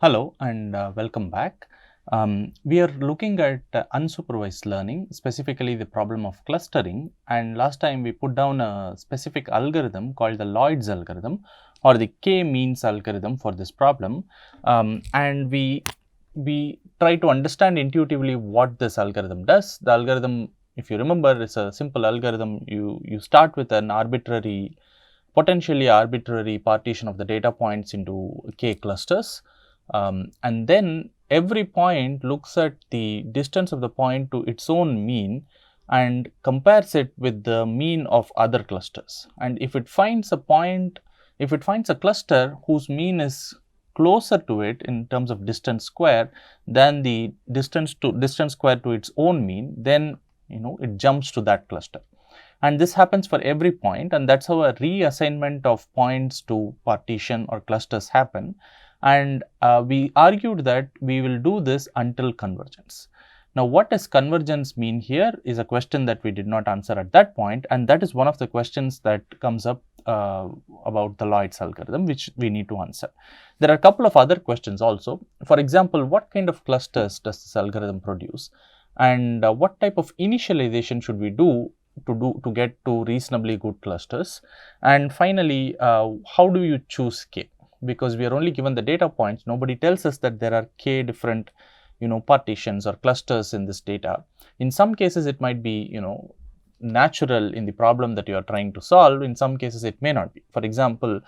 Hello and welcome back. We are looking at unsupervised learning, specifically the problem of clustering, and last time we put down a specific algorithm called the Lloyd's algorithm or the K-means algorithm for this problem, and we try to understand intuitively what this algorithm does. The algorithm, if you remember, is a simple algorithm. You start with an potentially arbitrary partition of the data points into K clusters. And then every point looks at the distance of the point to its own mean and compares it with the mean of other clusters. And if it finds a cluster whose mean is closer to it in terms of distance square than the distance square to its own mean, then it jumps to that cluster. And this happens for every point, and that's how a reassignment of points to partition or clusters happen. And we argued that we will do this until convergence. Now, what does convergence mean here is a question that we did not answer at that point, and that is one of the questions that comes up about the Lloyd's algorithm, which we need to answer. There are a couple of other questions also. For example, what kind of clusters does this algorithm produce, and what type of initialization should we do to get to reasonably good clusters? And finally, how do you choose K? Because we are only given the data points, nobody tells us that there are K different partitions or clusters in this data. In some cases it might be natural in the problem that you are trying to solve. In some cases it may not be. For example,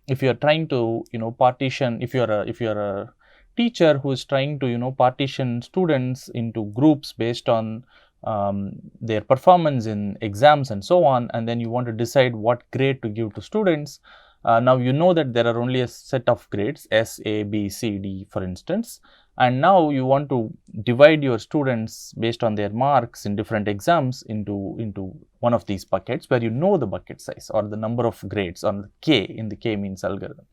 if you are trying to partition, if you are a teacher who is trying to partition students into groups based on their performance in exams and so on, and then you want to decide what grade to give to students. Now you know that there are only a set of grades S, A, B, C, D, for instance, and now you want to divide your students based on their marks in different exams into one of these buckets where you know the bucket size or the number of grades on K in the K-means algorithm.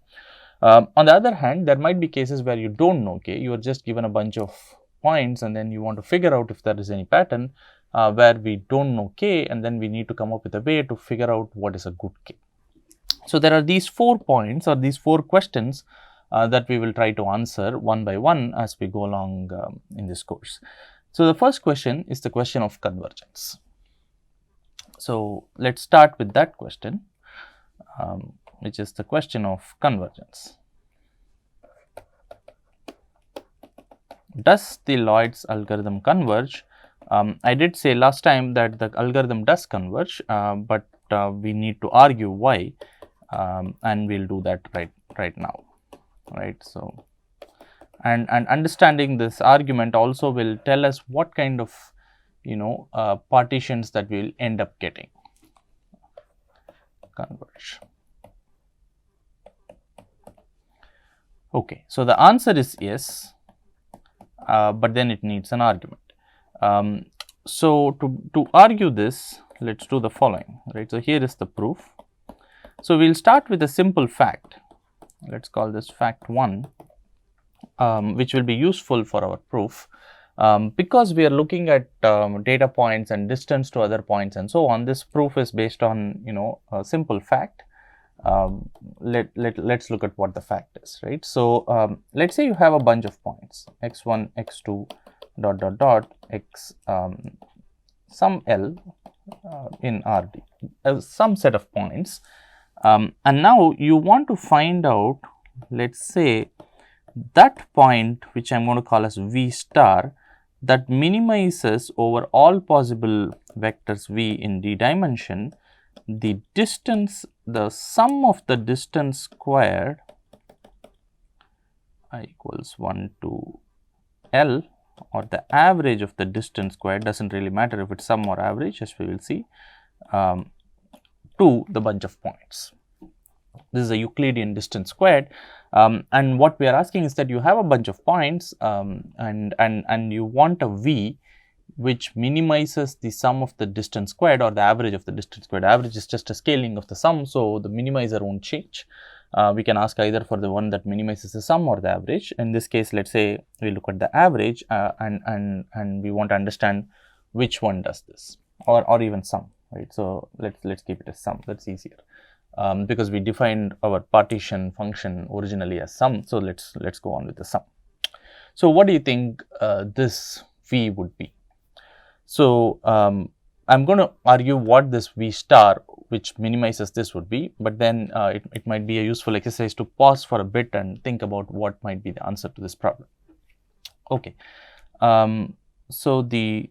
On the other hand, there might be cases where you don't know K, you are just given a bunch of points and then you want to figure out if there is any pattern where we don't know K, and then we need to come up with a way to figure out what is a good K. So, there are these 4 points or these 4 questions that we will try to answer one by one as we go along in this course. So, the first question is the question of convergence. So, let us start with that question, which is the question of convergence. Does the Lloyd's algorithm converge? I did say last time that the algorithm does converge, but we need to argue why, and we will do that right now, right. So, and understanding this argument also will tell us what kind of partitions that we will end up getting converge. Okay, so the answer is yes, but then it needs an argument. So, to argue this, let us do the following, right. So, here is the proof. So, we will start with a simple fact, let us call this fact 1, which will be useful for our proof. Because we are looking at data points and distance to other points and so on, this proof is based on a simple fact. Let's look at what the fact is, right. So, let's say you have a bunch of points x1, x2, dot dot dot x some L in RD, some set of points, and now you want to find out, let us say, that point which I am going to call as V star that minimizes over all possible vectors V in D dimension the distance, the sum of the distance squared I equals 1 to L, or the average of the distance squared, does not really matter if it is sum or average, as we will see, to the bunch of points. This is a Euclidean distance squared, and what we are asking is that you have a bunch of points and you want a V which minimizes the sum of the distance squared or the average of the distance squared. Average is just a scaling of the sum, so the minimizer won't change. We can ask either for the one that minimizes the sum or the average. In this case, let us say we look at the average and we want to understand which one does this, or even sum, right. So, let's keep it as sum, that is easier. because we defined our partition function originally as sum. So let's go on with the sum. So what do you think this v would be? So I'm going to argue what this v star which minimizes this would be, but then it might be a useful exercise to pause for a bit and think about what might be the answer to this problem. Okay, so the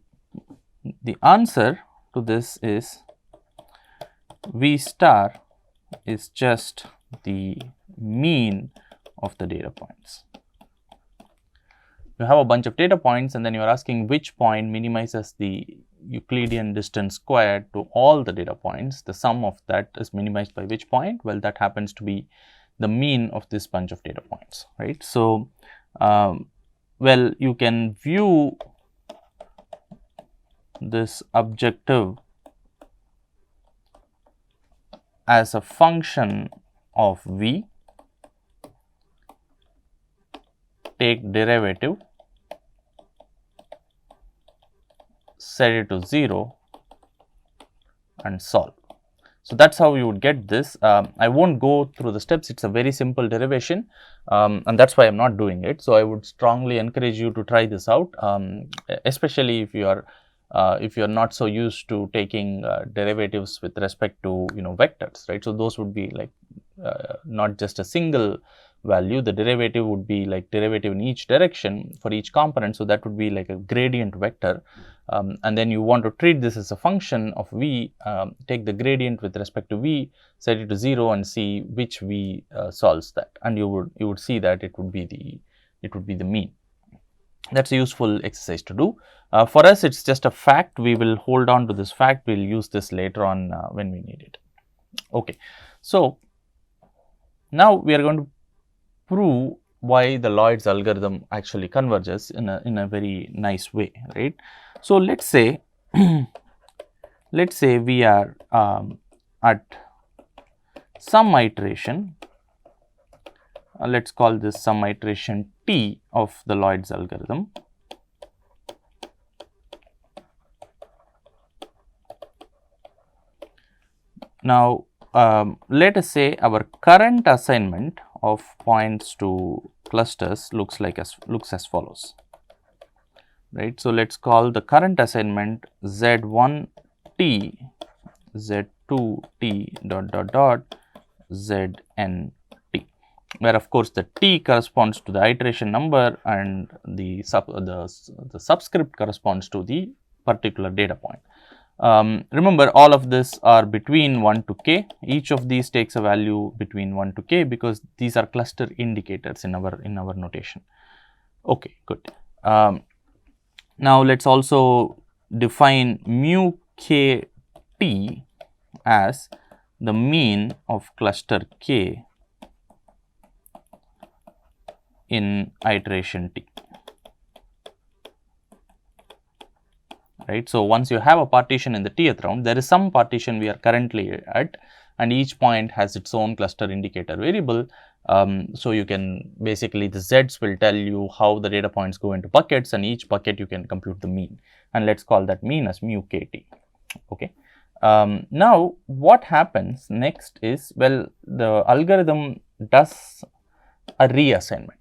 answer to this is v star is just the mean of the data points. You have a bunch of data points and then you are asking which point minimizes the Euclidean distance squared to all the data points. The sum of that is minimized by which point? Well, that happens to be the mean of this bunch of data points, right? So, well, you can view this objective as a function of v, take derivative, set it to 0 and solve. So that's how you would get this. I won't go through the steps, it's a very simple derivation, and that's why I'm not doing it. So I would strongly encourage you to try this out, especially if you are not so used to taking derivatives with respect to vectors, right? So those would be like not just a single value, the derivative would be like derivative in each direction for each component. So that would be like a gradient vector, and then you want to treat this as a function of v, take the gradient with respect to v, set it to 0 and see which v solves that, and you would see that it would be the mean. That's a useful exercise to do. For us, it's just a fact. We will hold on to this fact. We'll use this later on when we need it. Okay, so now we are going to prove why the Lloyd's algorithm actually converges in a very nice way, right? So let's say we are at some iteration. Let's call this some iteration t of the Lloyd's algorithm. Now, let us say our current assignment of points to clusters looks as follows, right? So let's call the current assignment z1 t, z2 t zn t, where of course the t corresponds to the iteration number and the subscript corresponds to the particular data point. Remember, all of this are between 1 to k. Each of these takes a value between 1 to k because these are cluster indicators in our notation. Okay, good. Now let's also define mu k t as the mean of cluster k in iteration t. Right. So once you have a partition in the tth round, there is some partition we are currently at, and each point has its own cluster indicator variable. So you can basically, the z's will tell you how the data points go into buckets, and each bucket you can compute the mean, and let's call that mean as mu kt. Okay. Now what happens next is, well, the algorithm does a reassignment.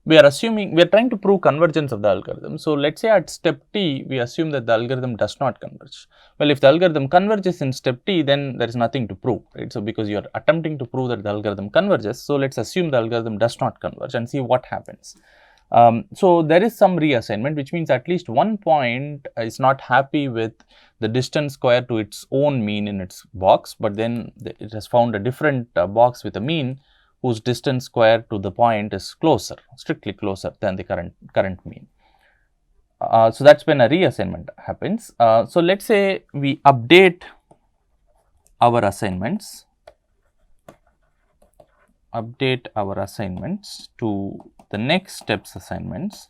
We are trying to prove convergence of the algorithm. So let's say at step t, we assume that the algorithm does not converge. Well, if the algorithm converges in step t, then there is nothing to prove, right? So because you are attempting to prove that the algorithm converges, so let's assume the algorithm does not converge and see what happens. So there is some reassignment, which means at least one point is not happy with the distance square to its own mean in its box, but then it has found a different box with a mean whose distance square to the point is closer, strictly closer than the current mean. So that's when a reassignment happens. So let's say we update our assignments, to the next step's assignments.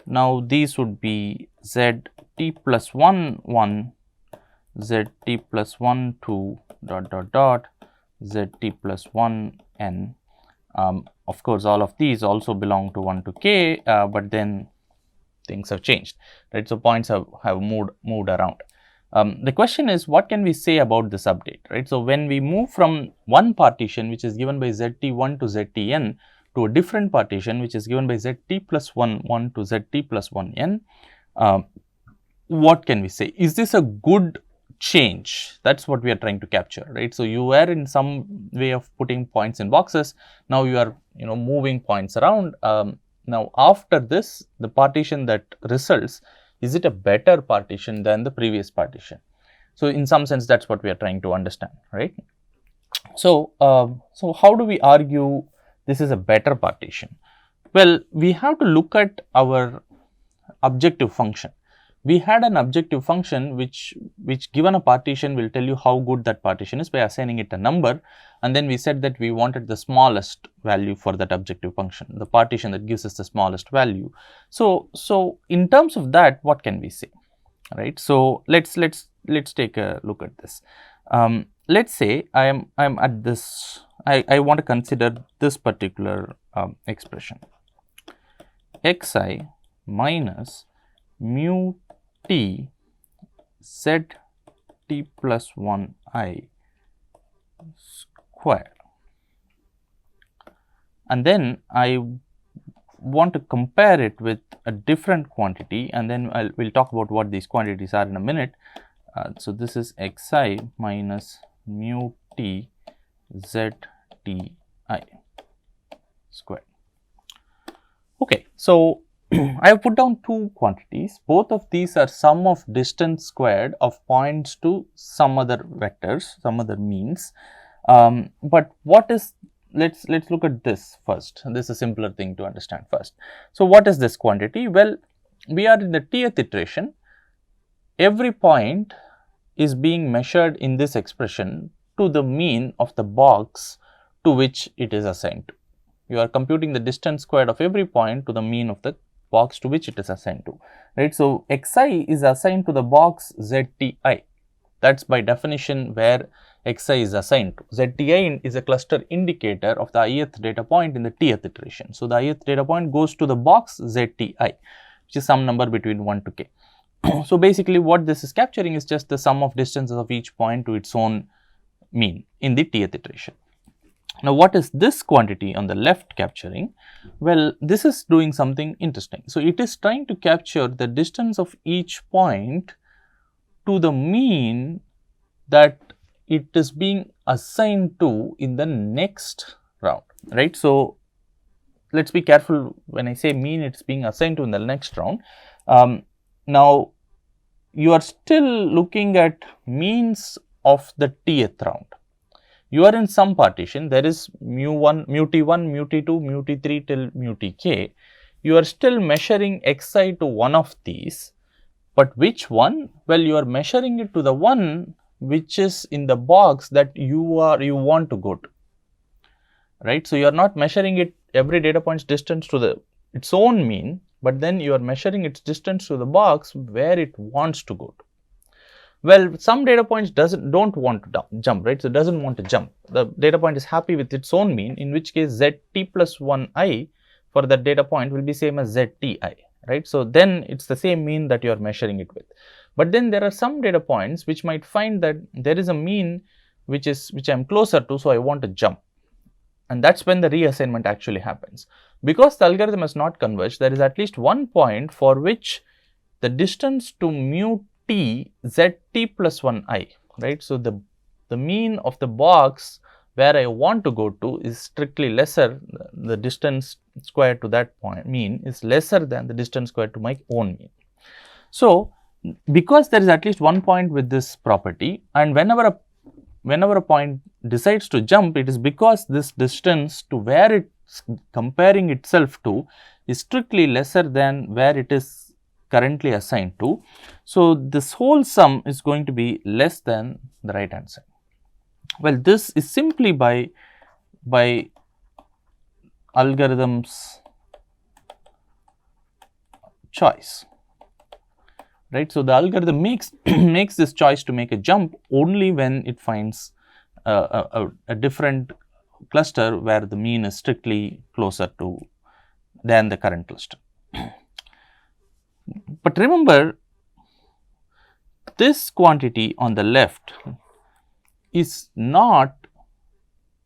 Now these would be z t plus 1 1, z t plus 1 2 z t plus 1 n. Of course, all of these also belong to 1 to k, but then things have changed, right? So points have moved around. The question is, what can we say about this update, right? So, when we move from one partition which is given by zt1 to ztn to a different partition which is given by zt plus 1 1 to zt plus 1 n, what can we say? Is this a good change? That's what we are trying to capture, right? So, you were in some way of putting points in boxes, now you are moving points around. Now, after this, the partition that results, is it a better partition than the previous partition? So, in some sense that's what we are trying to understand, right? So, so how do we argue this is a better partition? Well, we have to look at our objective function. We had an objective function which given a partition will tell you how good that partition is by assigning it a number, and then we said that we wanted the smallest value for that objective function, the partition that gives us the smallest value. So in terms of that, what can we say, right? So let's take a look at this. Let's say I am at this, I want to consider this particular expression, xi minus mu t z t plus 1 I square, and then I want to compare it with a different quantity, and then we'll talk about what these quantities are in a minute. So, this is xi minus mu t z t I square. Okay, so I have put down two quantities. Both of these are sum of distance squared of points to some other vectors, some other means. But what is, let's look at this first. This is a simpler thing to understand first. So, what is this quantity? Well, we are in the tth iteration. Every point is being measured in this expression to the mean of the box to which it is assigned to. You are computing the distance squared of every point to the mean of the box to which it is assigned to, right? So, xi is assigned to the box zti. That's by definition where xi is assigned to. Zti is a cluster indicator of the ith data point in the tth iteration. So, the ith data point goes to the box zti, which is some number between 1 to k. So, basically what this is capturing is just the sum of distances of each point to its own mean in the tth iteration. Now, what is this quantity on the left capturing? Well, this is doing something interesting. So, it is trying to capture the distance of each point to the mean that it is being assigned to in the next round, right? So, let us be careful when I say mean, it is being assigned to in the next round. Now, you are still looking at means of the tth round. You are in some partition, there is mu1, mu t1, mu t2, mu t3 till mu tk. You are still measuring xi to one of these, but which one? Well, you are measuring it to the one which is in the box that you want to go to, right? So, you are not measuring it every data point's distance to its own mean, but then you are measuring its distance to the box where it wants to go to. Well, some data points don't want to jump, right? So, it does not want to jump. The data point is happy with its own mean, in which case zt plus 1 I for that data point will be same as zi, right? So, then it is the same mean that you are measuring it with. But then there are some data points which might find that there is a mean which I am closer to, so I want to jump. And that is when the reassignment actually happens. Because the algorithm has not converged, there is at least one point for which the distance to mu t zt plus 1 I, right. So, the mean of the box where I want to go to is strictly lesser, the distance squared to that point mean is lesser than the distance squared to my own mean. So, because there is at least one point with this property, and whenever a point decides to jump, it is because this distance to where it's comparing itself to is strictly lesser than where it is currently assigned to. So, this whole sum is going to be less than the right hand side. Well, this is simply by algorithm's choice, right. So, the algorithm makes this choice to make a jump only when it finds a different cluster where the mean is strictly closer to than the current cluster. But remember, this quantity on the left is not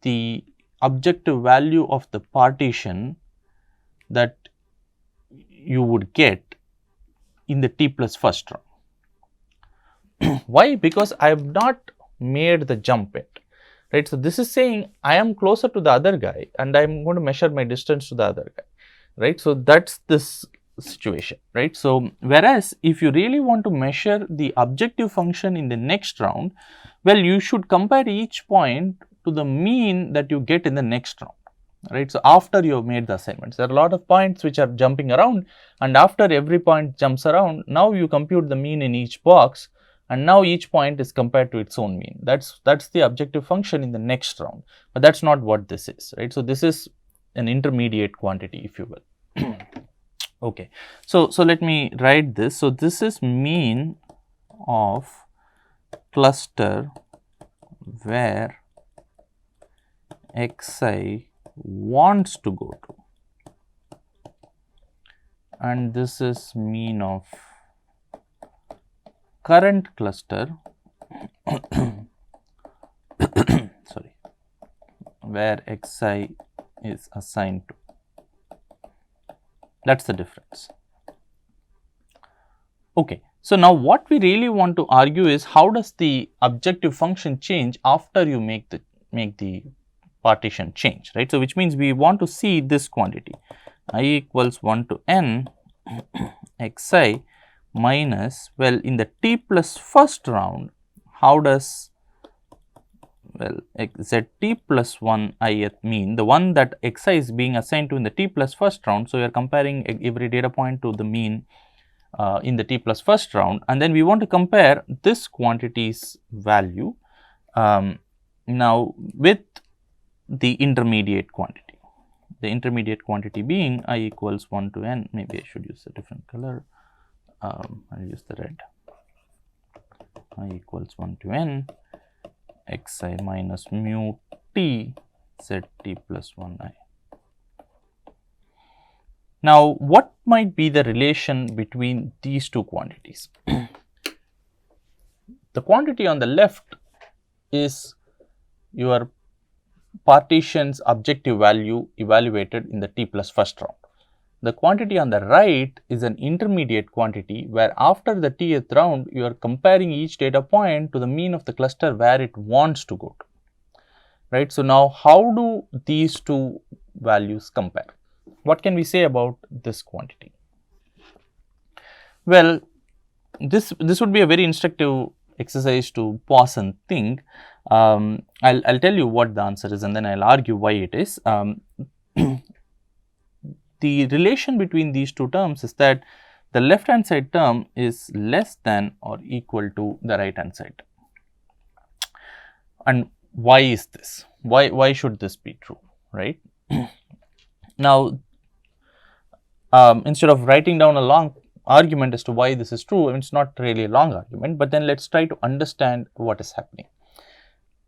the objective value of the partition that you would get in the t plus first round. Why? Because I have not made the jump yet, right. So, this is saying I am closer to the other guy and I am going to measure my distance to the other guy, right. So, that is this situation, right. So, whereas if you really want to measure the objective function in the next round, well, you should compare each point to the mean that you get in the next round, right. So, after you have made the assignments, there are a lot of points which are jumping around, and after every point jumps around, now you compute the mean in each box, and now each point is compared to its own mean. That's the objective function in the next round, but that's not what this is, right. So, this is an intermediate quantity, if you will. Okay. So, let me write this. So, this is mean of cluster where xi wants to go to, and this is mean of current cluster sorry, where xi is assigned to. That is the difference. Okay. So, now what we really want to argue is how does the objective function change after you make the partition change, right. So, which means we want to see this quantity I equals 1 to n xi minus, well, in the t plus first round, how does, well, zt plus 1 ith mean, the one that xi is being assigned to in the t plus first round. So, you are comparing every data point to the mean in the t plus first round, and then we want to compare this quantity's value now with the intermediate quantity. The intermediate quantity being I equals 1 to n, maybe I should use a different color, I will use the red, I equals 1 to n xi minus mu t zt plus 1 I. Now, what might be the relation between these two quantities? The quantity on the left is your partition's objective value evaluated in the t plus first round. The quantity on the right is an intermediate quantity where after the tth round you are comparing each data point to the mean of the cluster where it wants to go to, right. So, now how do these two values compare? What can we say about this quantity? Well, this would be a very instructive exercise to pause and think. I'll tell you what the answer is and then I'll argue why it is. The relation between these two terms is that the left hand side term is less than or equal to the right hand side. And why is this? Why should this be true, right? Now, instead of writing down a long argument as to why this is true, I mean, it's not really a long argument, but then let's try to understand what is happening.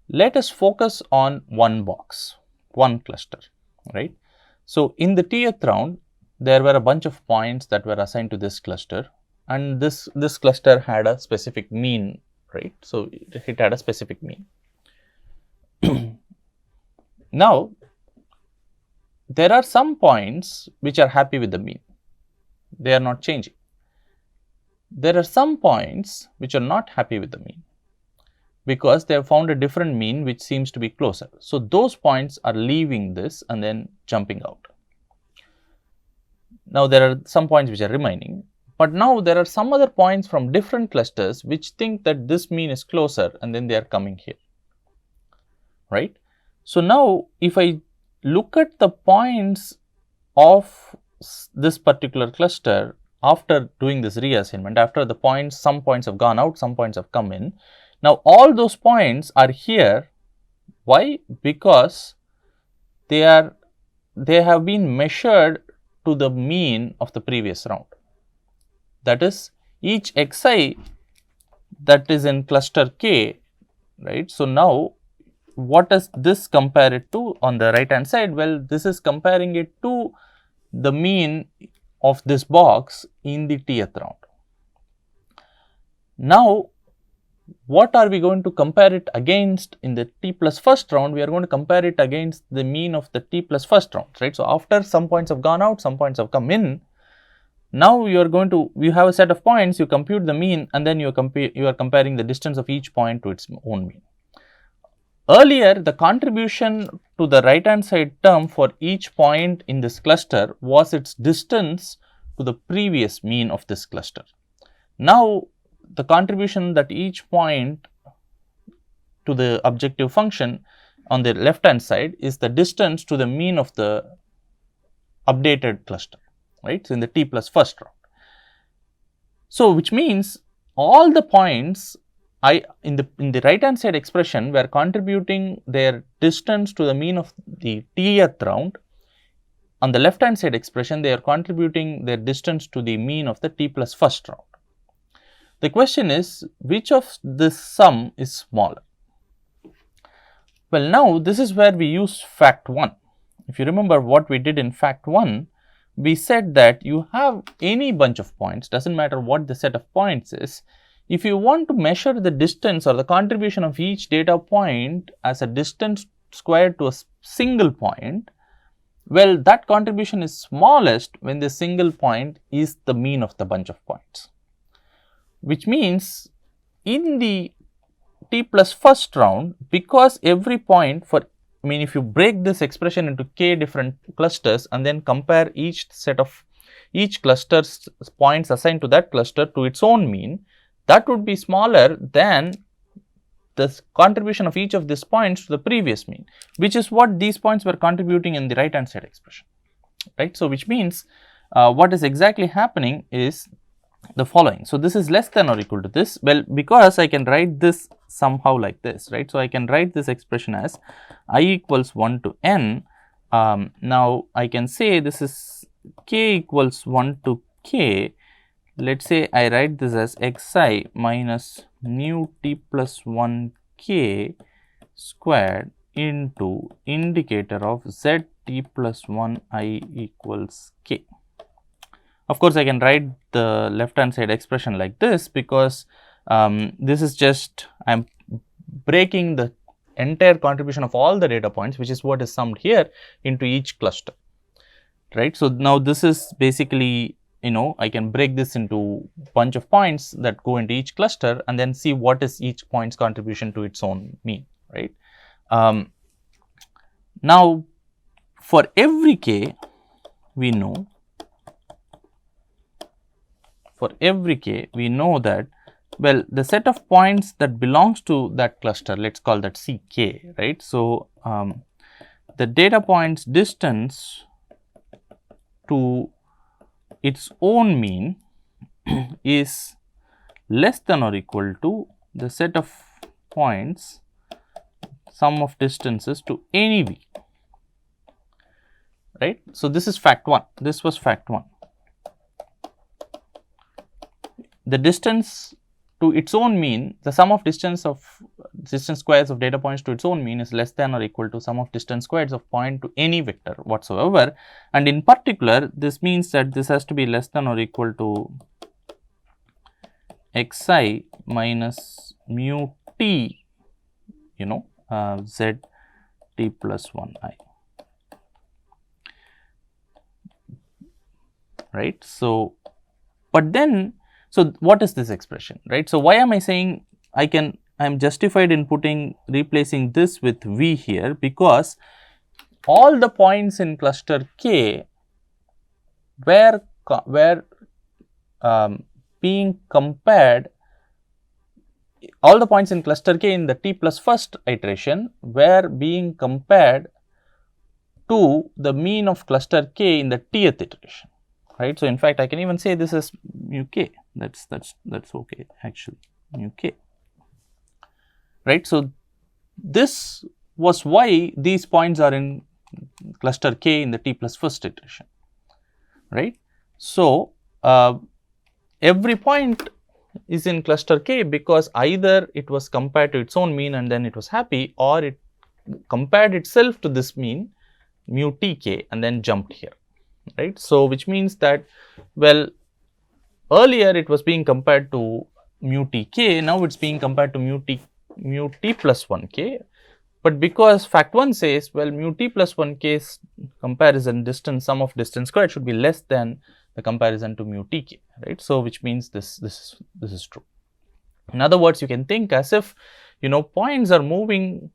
Let us focus on one box, one cluster, right. So, in the tth round, there were a bunch of points that were assigned to this cluster, and this cluster had a specific mean, right. So, it had a specific mean. Now, there are some points which are happy with the mean, they are not changing. There are some points which are not happy with the mean because they have found a different mean which seems to be closer. So, those points are leaving this and then jumping out. Now, there are some points which are remaining, but now there are some other points from different clusters which think that this mean is closer and then they are coming here, right. So, now if I look at the points of this particular cluster after doing this reassignment, after the points, some points have gone out, some points have come in. Now, all those points are here. Why? Because they have been measured to the mean of the previous round. That is, each xi that is in cluster K, right. So, now what does this compare it to on the right hand side? Well, this is comparing it to the mean of this box in the tth round. Now, what are we going to compare it against in the t plus first round? We are going to compare it against the mean of the t plus first round, right? So, after some points have gone out, some points have come in. Now, you have a set of points, you compute the mean, and then you are comparing the distance of each point to its own mean. Earlier, the contribution to the right hand side term for each point in this cluster was its distance to the previous mean of this cluster. Now, the contribution that each point to the objective function on the left hand side is the distance to the mean of the updated cluster, right. So, in the t plus first round. So, which means all the points in the right hand side expression were contributing their distance to the mean of the tth round. On the left hand side expression, they are contributing their distance to the mean of the t plus first round. The question is, which of this sum is smaller? Well, now this is where we use fact 1. If you remember what we did in fact 1, we said that you have any bunch of points, doesn't matter what the set of points is. If you want to measure the distance or the contribution of each data point as a distance squared to a single point, well, that contribution is smallest when the single point is the mean of the bunch of points. Which means in the t plus first round, because every point if you break this expression into k different clusters and then compare each cluster's points assigned to that cluster to its own mean, that would be smaller than the contribution of each of these points to the previous mean, which is what these points were contributing in the right hand side expression, right. So, which means what is exactly happening is the following. So, this is less than or equal to this. Well, because I can write this somehow like this, right. So, I can write this expression as I equals 1 to n. Now, I can say this is k equals 1 to k. Let us say I write this as xi minus mu t plus 1 k squared into indicator of z t plus 1 I equals k. Of course, I can write the left hand side expression like this, because this is just I am breaking the entire contribution of all the data points, which is what is summed here, into each cluster, right. So, now this is basically, I can break this into bunch of points that go into each cluster and then see what is each point's contribution to its own mean, right. Now, for every k, we know that, well, the set of points that belongs to that cluster, let us call that Ck, right. So, the data point's distance to its own mean is less than or equal to the set of points sum of distances to any v, right. So, this is fact 1, this was fact 1. The distance to its own mean, the sum of distance squares of data points to its own mean is less than or equal to sum of distance squares of point to any vector whatsoever, and in particular this means that this has to be less than or equal to xi minus mu t, z t plus 1 I, right. So, but then, so what is this expression, right. So, why am I saying I am justified in replacing this with v here, because all the points in cluster K were being compared, all the points in cluster K in the t plus first iteration were being compared to the mean of cluster K in the tth iteration, right. So, in fact, I can even say this is mu k, that's okay actually, mu k, right. So, this was why these points are in cluster K in the t plus first iteration, right. So, every point is in cluster K because either it was compared to its own mean and then it was happy, or it compared itself to this mean mu tk and then jumped here, right. So, which means that, well, earlier it was being compared to mu tk, now it's being compared to mu t plus 1k. But because fact 1 says, well, mu t plus 1k's comparison distance, sum of distance squared should be less than the comparison to mu tk, right. So, which means this is true. In other words, you can think as if, you know, points are moving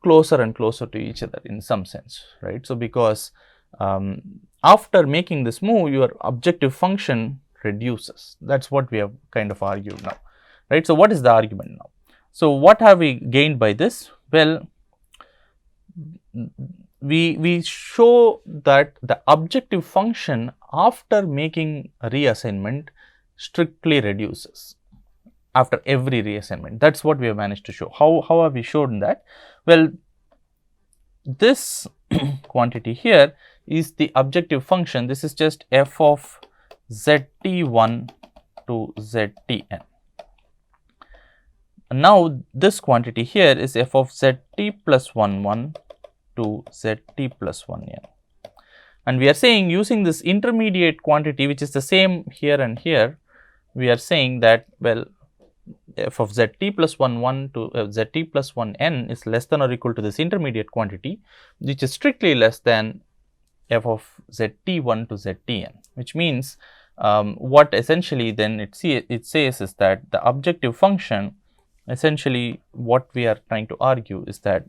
closer and closer to each other in some sense, right. So, because after making this move, your objective function reduces. That is what we have kind of argued now, right. So, what is the argument now? So, what have we gained by this? Well, we show that the objective function after making a reassignment strictly reduces after every reassignment. That is what we have managed to show. How have we shown that? Well, this quantity here is the objective function. This is just f of zt1 to ztn. Now, this quantity here is f of zt plus 1 to zt plus 1n. And we are saying, using this intermediate quantity, which is the same here and here, we are saying that, well, f of zt plus 1 to zt plus 1n is less than or equal to this intermediate quantity, which is strictly less than f of zt1 to ztn, which means what essentially then it says is that the objective function, essentially what we are trying to argue is that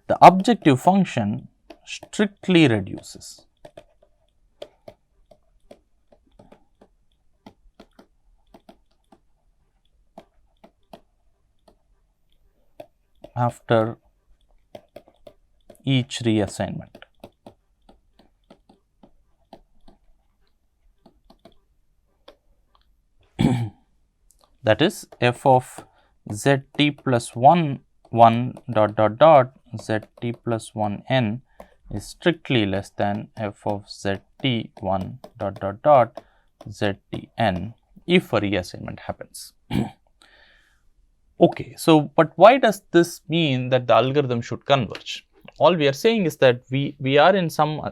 the objective function strictly reduces after each reassignment. That is, f of zt plus 1 zt plus 1n is strictly less than f of zt1 ztn if a reassignment happens. Okay, so but why does this mean that the algorithm should converge? All we are saying is that we are in some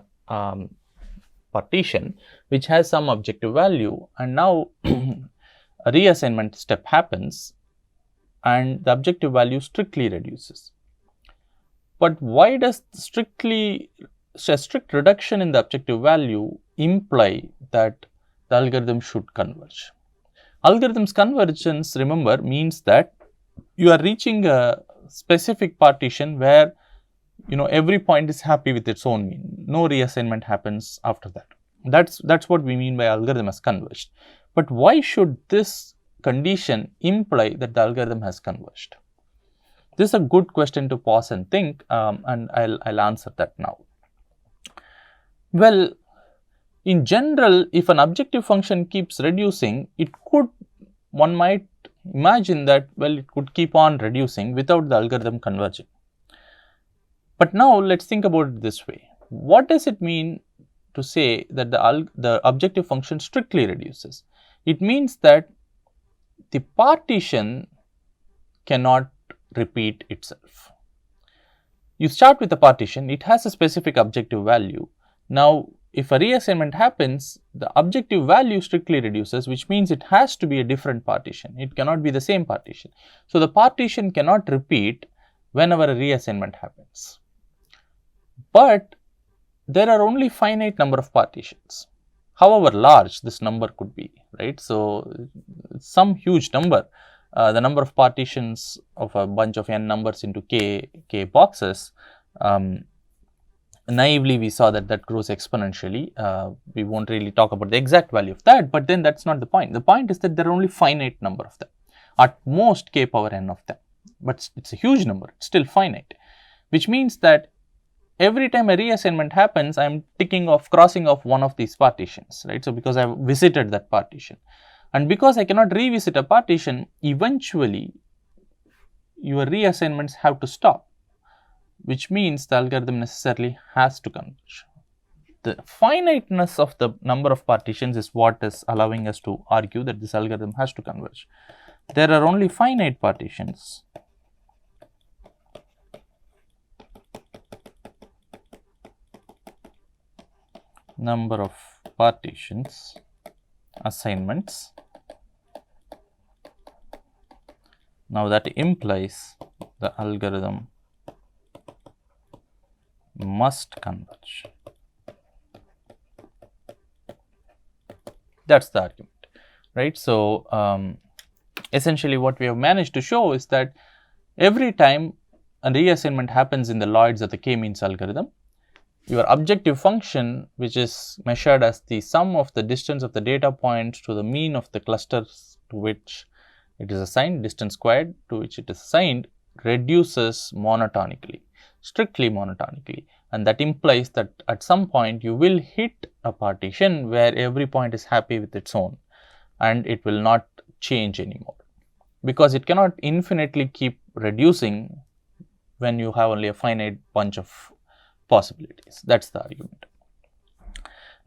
partition which has some objective value, and now a reassignment step happens and the objective value strictly reduces. But why does a strict reduction in the objective value imply that the algorithm should converge? Algorithm's convergence, remember, means that you are reaching a specific partition where, you know, every point is happy with its own mean. No reassignment happens after that. That's what we mean by algorithm has converged. But why should this condition imply that the algorithm has converged? This is a good question to pause and think, and I'll answer that now. Well, in general, if an objective function keeps reducing, one might imagine that, well, it could keep on reducing without the algorithm converging. But now let's think about it this way. What does it mean to say that the objective function strictly reduces? It means that the partition cannot repeat itself. You start with a partition, it has a specific objective value. Now, if a reassignment happens, the objective value strictly reduces, which means it has to be a different partition. It cannot be the same partition. So, the partition cannot repeat whenever a reassignment happens. But there are only finite number of partitions, however large this number could be, right. So, some huge number, the number of partitions of a bunch of n numbers into k boxes, naively we saw that grows exponentially. We won't really talk about the exact value of that, but then that's not the point. The point is that there are only finite number of them, at most k power n of them, but it's a huge number, it's still finite, which means that every time a reassignment happens, I am crossing off one of these partitions, right. So, because I have visited that partition, and because I cannot revisit a partition, eventually your reassignments have to stop, which means the algorithm necessarily has to converge. The finiteness of the number of partitions is what is allowing us to argue that this algorithm has to converge. There are only finite partitions. Number of partitions, assignments, Now that implies the algorithm must converge. That's the argument, right? So, essentially what we have managed to show is that every time a reassignment happens in the Lloyd's or the K-means algorithm, your objective function, which is measured as the sum of the distance of the data points to the mean of the clusters to which it is assigned, distance squared to which it is assigned, reduces monotonically, strictly monotonically, and that implies that at some point you will hit a partition where every point is happy with its own and it will not change anymore, because it cannot infinitely keep reducing when you have only a finite bunch of possibilities. That's the argument.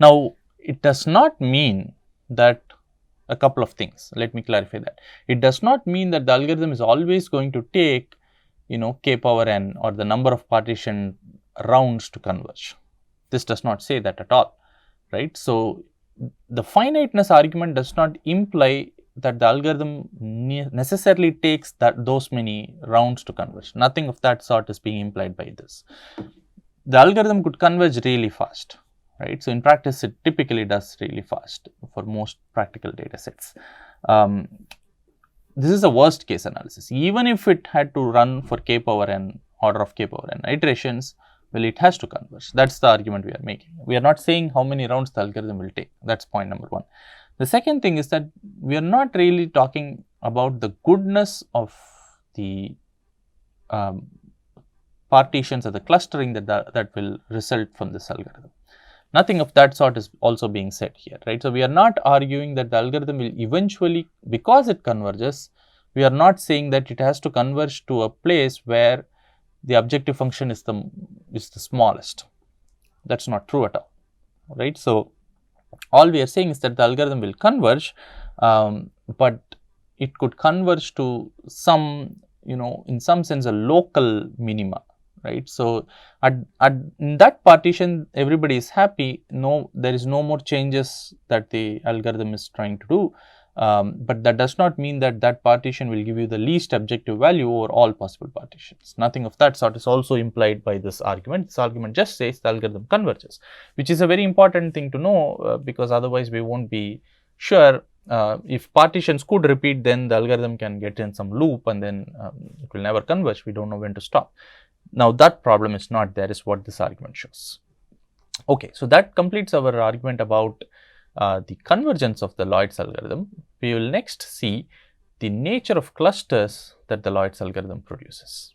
Now, it does not mean that a couple of things. Let me clarify that. It does not mean that the algorithm is always going to take, k power n or the number of partition rounds to converge. This does not say that at all, right? So, the finiteness argument does not imply that the algorithm necessarily takes those many rounds to converge. Nothing of that sort is being implied by this. The algorithm could converge really fast, right? So, in practice, it typically does really fast for most practical data sets. This is a worst case analysis. Even if it had to run for k power n, order of k power n iterations, well, it has to converge. That's the argument we are making. We are not saying how many rounds the algorithm will take. That's point number one. The second thing is that we are not really talking about the goodness of the partitions or the clustering that will result from this algorithm. Nothing of that sort is also being said here, right? So, we are not arguing that the algorithm will eventually, because it converges, we are not saying that it has to converge to a place where the objective function is the smallest. That's not true at all, right? So, all we are saying is that the algorithm will converge, but it could converge to some, in some sense a local minima, right? So, in that partition everybody is happy, there is no more changes that the algorithm is trying to do, but that does not mean that that partition will give you the least objective value over all possible partitions. Nothing of that sort is also implied by this argument. This argument just says the algorithm converges, which is a very important thing to know, because otherwise we won't be sure. If partitions could repeat, then the algorithm can get in some loop and then it will never converge. We don't know when to stop. Now, that problem is not there, is what this argument shows. Okay, so that completes our argument about the convergence of the Lloyd's algorithm. We will next see the nature of clusters that the Lloyd's algorithm produces.